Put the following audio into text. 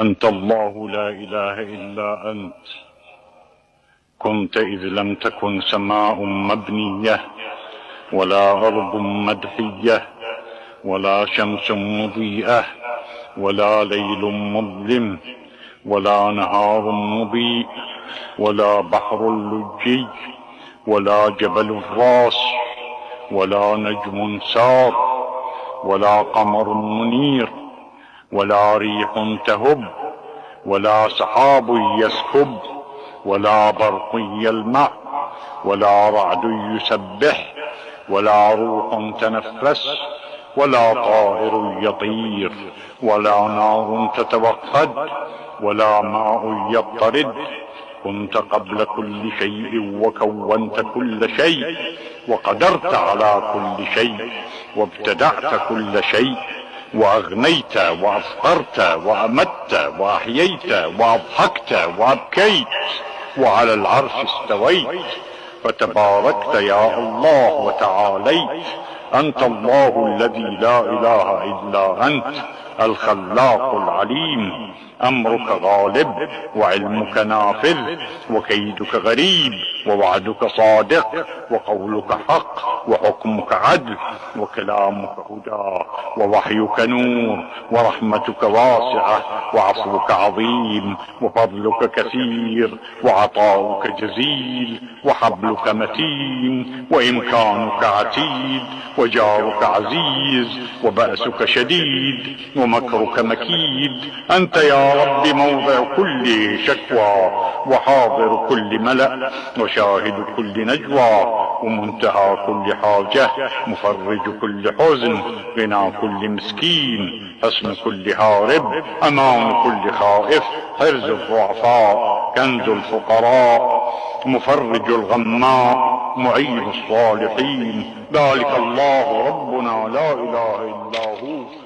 أنت الله لا إله إلا أنت، كنت إذ لم تكن سماء مبنية ولا أرض مدحية ولا شمس مضيئة ولا ليل مظلم ولا نهار مضيء ولا بحر لجي ولا جبل راس ولا نجم سار ولا قمر منير ولا ريح تهب ولا سحاب يسكب ولا برق يلمع ولا رعد يسبح ولا روح تنفس ولا طائر يطير ولا نار تتوقد ولا ماء يضطرد. كنت قبل كل شيء وكونت كل شيء وقدرت على كل شيء وابتدعت كل شيء وأغنيت وأفقرت وأمت وأحييت وأضحكت وأبكيت وعلى العرش استويت. فتباركت يا الله وتعاليت. أنت الله الذي لا إله إلا أنت، الخلاق العليم. أمرك غالب وعلمك نافذ وكيدك غريب ووعدك صادق وقولك حق وحكمك عدل وكلامك هدى ووحيك نور ورحمتك واسعة وعفوك عظيم وفضلك كثير وعطاؤك جزيل وحبلك متين وإمكانك عتيد وجارك عزيز وبأسك شديد ومكرك مكيد. أنت يا رب موضع كل شكوى وحاضر كل ملأ وشاهد كل نجوى ومنتهى كل حاجة، مفرج كل حزن، غنى كل مسكين، حصن كل هارب، أمان كل خائف، حرز الضعفاء، كنز الفقراء، مفرج الغماء، معين الصالحين. ذلك الله ربنا لا إله إلا هو.